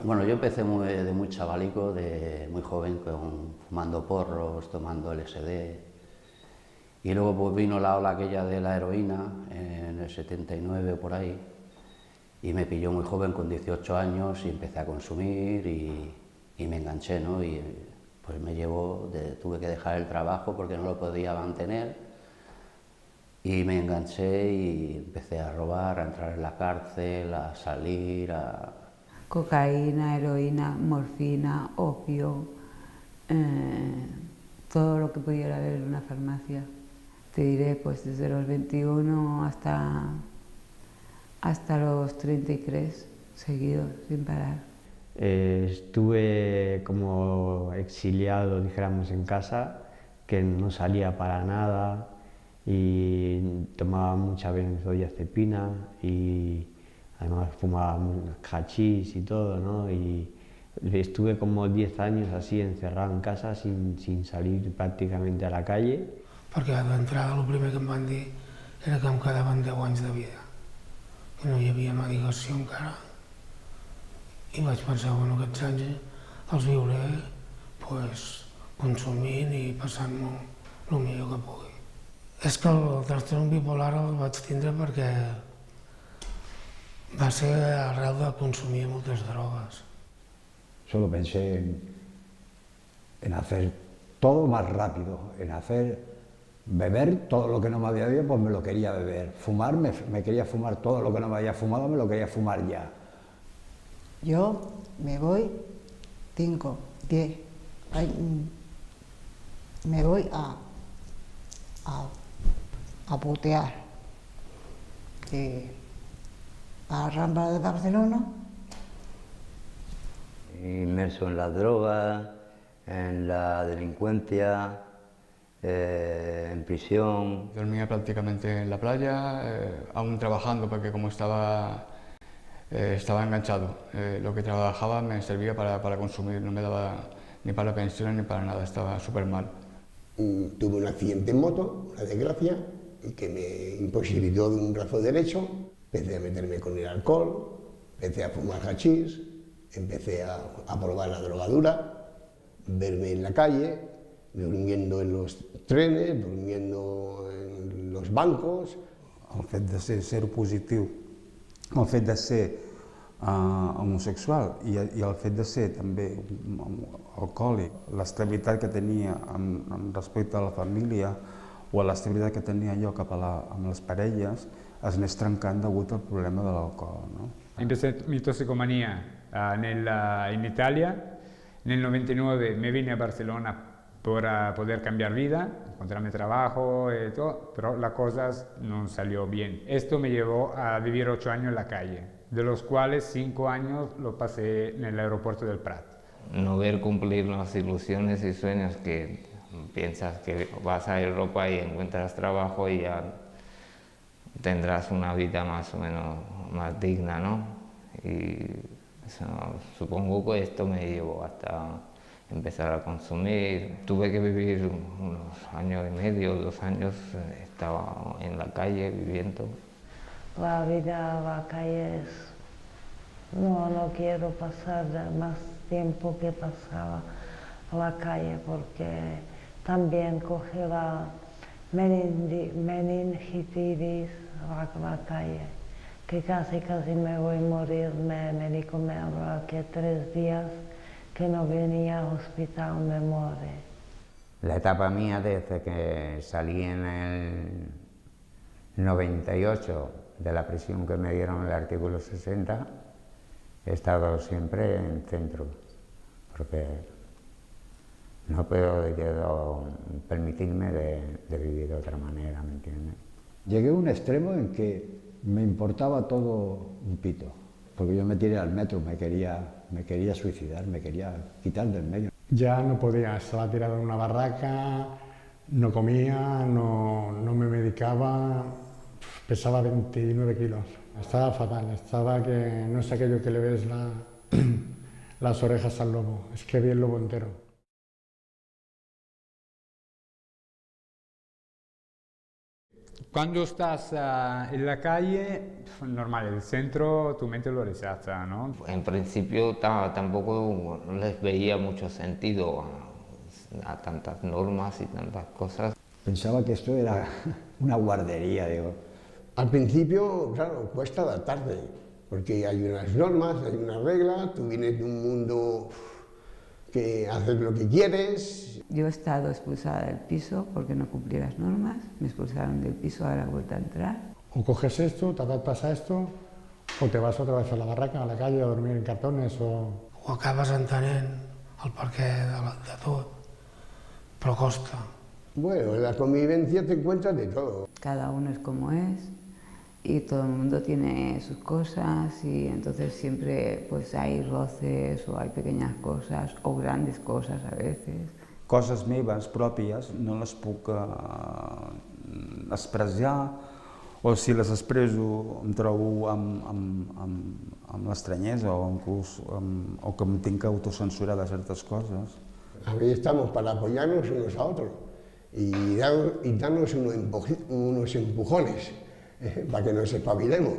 Bueno, yo empecé de muy chavalico, muy joven, fumando porros, tomando LSD. Y luego pues vino la ola aquella de la heroína, en el 79 o por ahí, y me pilló muy joven, con 18 años, y empecé a consumir y me enganché, ¿no? Y pues tuve que dejar el trabajo porque no lo podía mantener, y me enganché y empecé a robar, a entrar en la cárcel, a salir, Cocaína, heroína, morfina, opio, todo lo que pudiera haber en una farmacia. Te diré, pues desde los 21 hasta los 33, seguidos, sin parar. Estuve como exiliado, dijéramos, en casa, que no salía para nada y tomaba mucha benzodiazepina y además fumaba hachís y todo, ¿no? Y estuve como 10 años así encerrado en casa sin salir prácticamente a la calle. Perquè d'entrada el primer que em van dir era que em quedaven 10 anys de vida, que no hi havia medicació encara. I vaig pensar, bueno, aquests anys els viuré pues, consumint i passant-m'ho el millor que pugui. És que el trastorn bipolar el vaig tindre perquè va ser arrel de consumir moltes drogues. Solo pensé en hacer todo más rápido, en beber todo lo que no me había bebido, pues me lo quería beber. Fumar, me quería fumar todo lo que no me había fumado, me lo quería fumar ya. Yo me voy 5, 10, me voy a putear a la Rambla de Barcelona. Inmerso en las drogas, en la delincuencia, en prisión. Dormía prácticamente en la playa, aún trabajando porque como estaba enganchado. Lo que trabajaba me servía para consumir, no me daba ni para la pensión ni para nada, estaba súper mal. Tuve un accidente en moto, una desgracia, que me imposibilitó de un brazo derecho. Empecé a meterme con el alcohol, empecé a fumar hachís, empecé a probar la drogadura, verme en la calle, durmiendo en los trenes, durmiendo en los bancos. El fet de ser seropositiu, el fet de ser homosexual i el fet de ser també alcohòlic, l'estabilitat que tenia respecte a la família o l'estabilitat que tenia jo amb les parelles es anés trencant degut al problema de l'alcohol, ¿no? Empecé mi toxicomanía en Italia. En el 99 me vine a Barcelona para poder cambiar vida, encontrarme trabajo y todo, pero las cosas no salió bien. Esto me llevó a vivir 8 años en la calle, de los cuales 5 años lo pasé en el aeropuerto del Prat. No ver cumplir las ilusiones y sueños que piensas que vas a Europa y encuentras trabajo y ya tendrás una vida más o menos más digna, ¿no? Y eso, supongo que esto me llevó hasta empezar a consumir. Tuve que vivir unos años y medio, 2 años, estaba en la calle viviendo. La vida a la calle es... No quiero pasar más tiempo que pasaba a la calle porque también cogí la meningitis a la calle, que casi me voy a morir. Me médico me habló que 3 días que no venía al hospital me muere. La etapa mía desde que salí en el 98 de la prisión que me dieron el artículo 60, he estado siempre en centro, porque no puedo permitirme de vivir de otra manera, ¿me entiendes? Llegué a un extremo en que me importaba todo un pito, porque yo me tiré al metro, me quería suicidar, me quería quitar del medio. Ya no podía, estaba tirado en una barraca, no comía, no me medicaba, pesaba 29 kilos. Estaba fatal, estaba que no es aquello que le ves las orejas al lobo, es que vi el lobo entero. Cuando estás en la calle, normal, el centro, tu mente lo rechaza, ¿no? En principio tampoco les veía mucho sentido a tantas normas y tantas cosas. Pensaba que esto era una guardería, digo. Al principio, claro, cuesta adaptarte, porque hay unas normas, hay unas reglas, tú vienes de un mundo que haces lo que quieres. Yo he estado expulsada del piso porque no cumplí las normas, me expulsaron del piso, ahora he vuelto a entrar. O coges esto, te adaptas a esto, o te vas otra vez a la barraca, a la calle, a dormir en cartones, o acabes entenent el perquè de tot, però costa. Bueno, en la convivencia te encuentras de todo. Cada uno es como es y todo el mundo tiene sus cosas y entonces siempre pues hay roces o hay pequeñas cosas o grandes cosas a veces. Coses meves pròpies no les puc expressar, o si les expresso em trobo amb l'estranyesa o inclús o que em tinc que autocensurar de certes coses. Aquí estamos para apoyarnos unos a otros y darnos unos empujones para que nos espabilemos.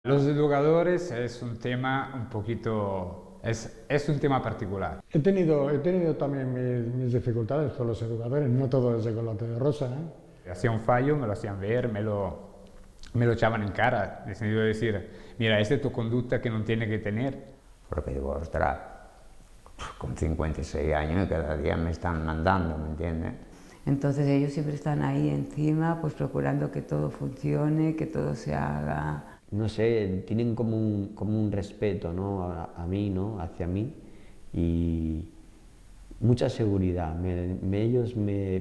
Los educadores es un tema un poquito, es un tema particular. He tenido también mis dificultades con los educadores, no todo es de color de rosa, ¿eh? Hacía un fallo, me lo hacían ver, me lo echaban en cara, en el sentido de decir, mira, esta es tu conducta que no tiene que tener. Porque digo, ostras, con 56 años y cada día me están mandando, ¿me entiendes? Entonces ellos siempre están ahí encima, pues procurando que todo funcione, que todo se haga. No sé, tienen como un respeto, ¿no? a mí, ¿no? Hacia mí, y mucha seguridad. Ellos me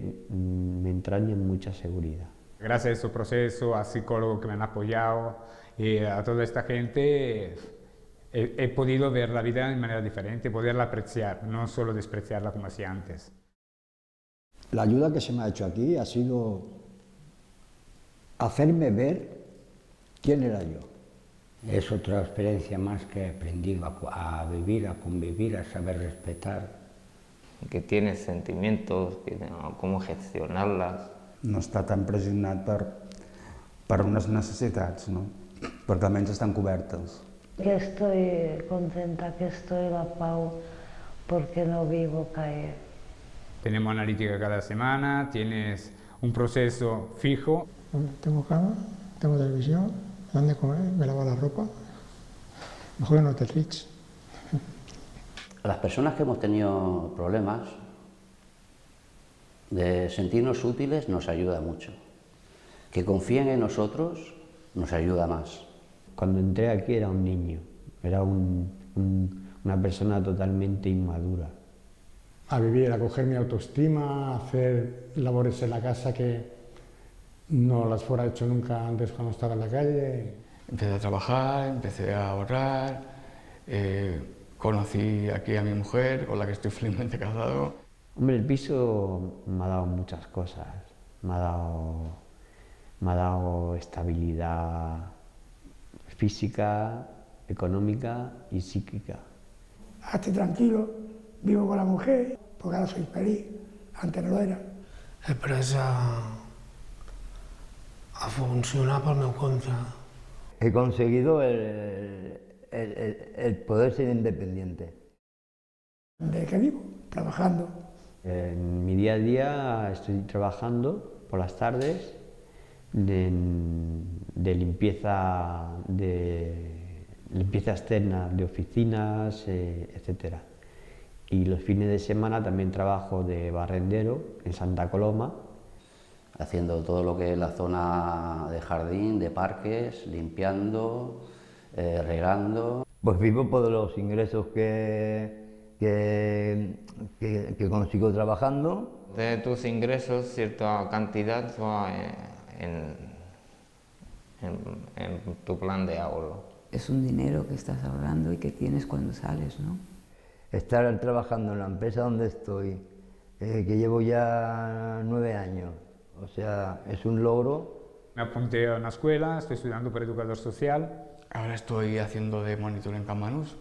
entrañan mucha seguridad. Gracias a ese proceso, a psicólogos que me han apoyado y a toda esta gente, he podido ver la vida de manera diferente, poderla apreciar, no solo despreciarla como hacía antes. La ayuda que se me ha hecho aquí ha sido hacerme ver quién era yo. Es otra experiencia más que he aprendido a vivir, a convivir, a saber respetar. Que tienes sentimientos, cómo gestionarlas. No està tan pressionat per unes necessitats, no? Perquè almenys estan cobertes. Que estoy contenta, que estoy la pau, porque no vivo caer. Tenemos analítica cada semana, tienes un proceso fijo. Tengo cama, tengo televisión, me dan de comer, me lavo la ropa, me juego en Hotel Rich. Las personas que hemos tenido problemas, de sentirnos útiles nos ayuda mucho. Que confíen en nosotros nos ayuda más. Cuando entré aquí era un niño, era una persona totalmente inmadura. A vivir, a coger mi autoestima, a hacer labores en la casa que no las fuera hecho nunca antes cuando estaba en la calle. Empecé a trabajar, empecé a ahorrar, conocí aquí a mi mujer, con la que estoy felizmente casado. Hombre, el piso me ha dado muchas cosas, me ha dado estabilidad física, económica y psíquica. Estoy tranquilo, vivo con la mujer, porque ahora soy feliz, antes no lo era. He après a funcionar pel meu compte. He conseguido el poder ser independiente. ¿De qué vivo? Trabajando. En mi día a día estoy trabajando por las tardes de limpieza externa de oficinas, etc. Y los fines de semana también trabajo de barrendero en Santa Coloma. Haciendo todo lo que es la zona de jardín, de parques, limpiando, regando. Pues vivo por los ingresos que consigo trabajando. De tus ingresos, cierta cantidad va en tu plan de ahorro. Es un dinero que estás ahorrando y que tienes cuando sales, ¿no? Estar trabajando en la empresa donde estoy, que llevo ya 9 años, o sea, es un logro. Me apunté a una escuela, estoy estudiando para educador social. Ahora estoy haciendo de monitor en Cammanús.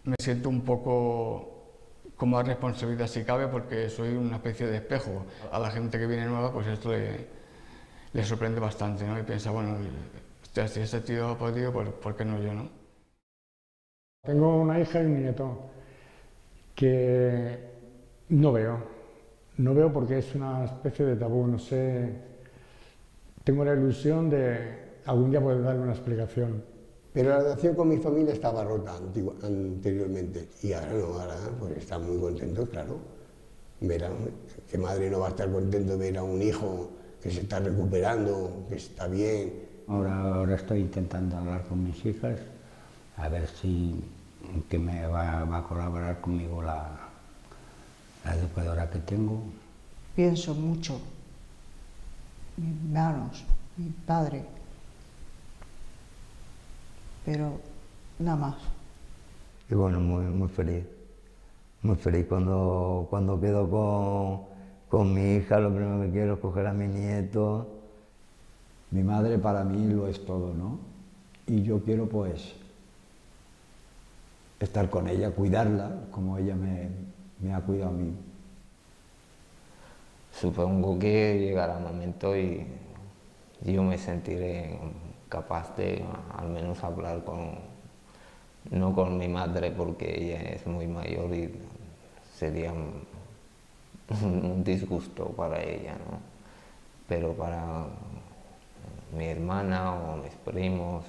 Me siento un poco con más responsabilidad si cabe, porque soy una especie de espejo. A la gente que viene nueva, pues esto le sorprende bastante, ¿no? Y piensa, bueno, hostia, si este tío ha podido, ¿por qué no yo, no? Tengo una hija y un nieto que no veo porque es una especie de tabú, no sé, tengo la ilusión de algún día poder darle una explicación. Pero la relación con mi familia estaba rota anteriormente y ahora no, ahora pues están muy contentos, claro. Verán, ¿qué madre no va a estar contento de ver a un hijo que se está recuperando, que está bien? Ahora estoy intentando hablar con mis hijas, a ver si que me va a colaborar conmigo la educadora que tengo. Pienso mucho, mis hermanos, mi padre, pero nada más. Y bueno, muy feliz. Muy feliz cuando quedo con mi hija, lo primero que quiero es coger a mi nieto. Mi madre para mí lo es todo, ¿no? Y yo quiero pues estar con ella, cuidarla, como ella me ha cuidado a mí. Supongo que llegará un momento y yo me sentiré capaz de al menos hablar no con mi madre porque ella es muy mayor y sería un disgusto para ella, ¿no? Pero para mi hermana o mis primos.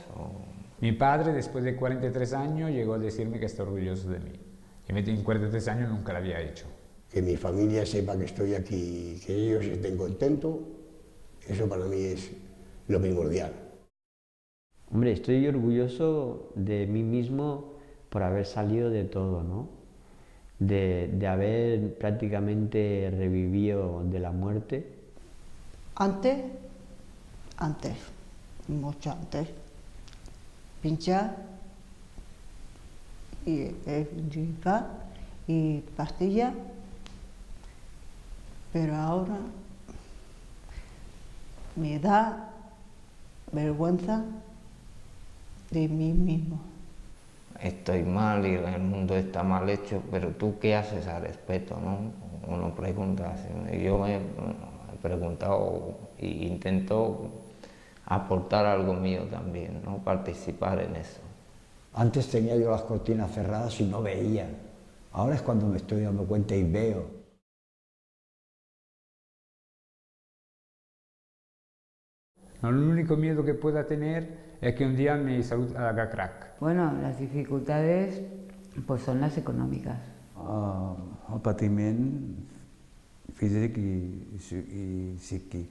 Mi padre, después de 43 años, llegó a decirme que está orgulloso de mí. Y en 43 años nunca lo había hecho. Que mi familia sepa que estoy aquí, que ellos estén contentos, eso para mí es lo primordial. Hombre, estoy orgulloso de mí mismo por haber salido de todo, ¿no? De haber prácticamente revivido de la muerte. Antes, mucho antes, pinchar y dripar y pastillas, pero ahora me da vergüenza de mí mismo. Estoy mal y el mundo está mal hecho, pero tú qué haces al respecto, ¿no? Uno pregunta, yo me he preguntado e intento aportar algo mío también, ¿no? Participar en eso. Antes tenía yo las cortinas cerradas y no veía. Ahora es cuando me estoy dando cuenta y veo. No, el único miedo que pueda tener es que un día mi salud haga crack. Bueno, las dificultades pues son las económicas. El patiment físic y psíquic.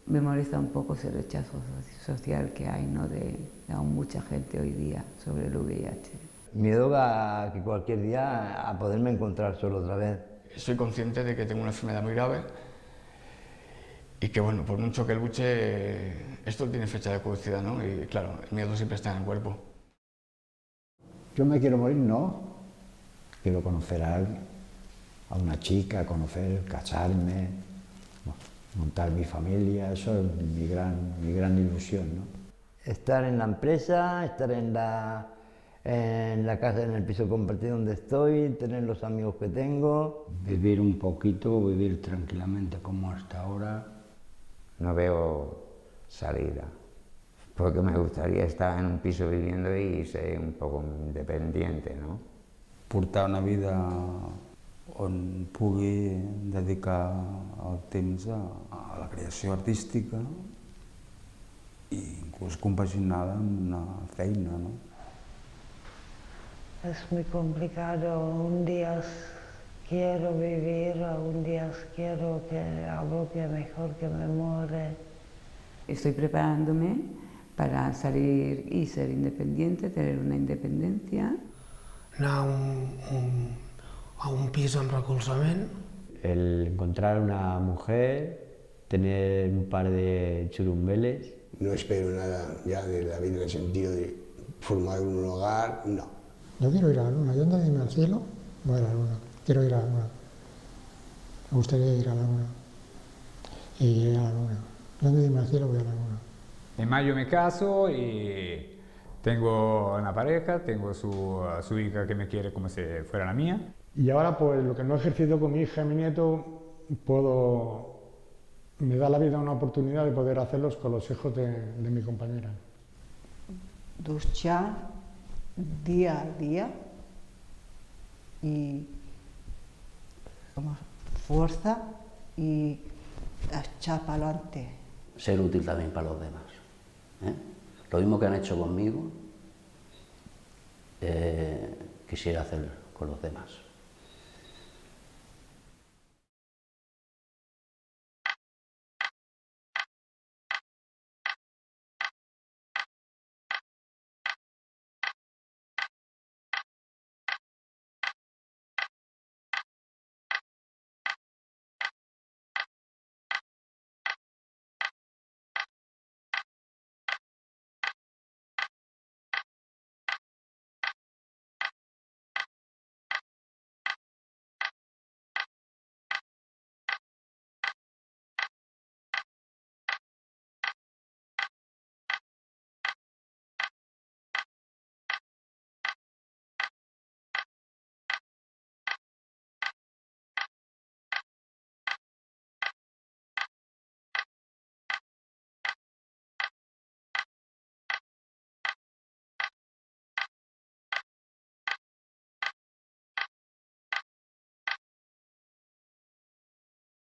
Me molesta un poco ese rechazo social que hay, ¿no? de aún mucha gente hoy día sobre el VIH. Miedo a que cualquier día a poderme encontrar solo otra vez. Soy consciente de que tengo una enfermedad muy grave y que, bueno, por mucho que luche, esto tiene fecha de caducidad, ¿no? Y claro, el miedo siempre está en el cuerpo. Yo me quiero morir, no. Quiero conocer a alguien, a una chica, casarme, montar mi familia, eso es mi gran ilusión, ¿no? Estar en la empresa, estar en la casa, en el piso compartido donde estoy, tener los amigos que tengo. Vivir un poquito, vivir tranquilamente como hasta ahora. No veo salida, porque me gustaría estar en un piso viviendo y ser un poco independiente, no? Portar una vida on pugui dedicar el temps a la creació artística i inclús compaginada amb una feina, no? Es muy complicado, un día quiero vivir, un día quiero que algo que mejor que me muere. Estoy preparándome para salir y ser independiente, tener una independencia. Anar a un pis amb recolzament. El encontrar una mujer, tener un par de churumbeles. No espero nada ya de la vida en el sentido de formar un hogar, no. Yo quiero ir a la luna, yo antes de irme al cielo voy a la luna, quiero ir a la luna. Me gustaría ir a la luna y iré a la luna. Yo antes de irme al cielo voy a la luna. En mayo me caso y tengo una pareja, tengo su hija que me quiere como si fuera la mía. Y ahora, pues lo que no he ejercido con mi hija y mi nieto, puedo me da la vida una oportunidad de poder hacerlos con los hijos de mi compañera. Duchar día a día y como fuerza y echar para adelante. Ser útil también para los demás. Lo mismo que han hecho conmigo, quisiera hacer con los demás.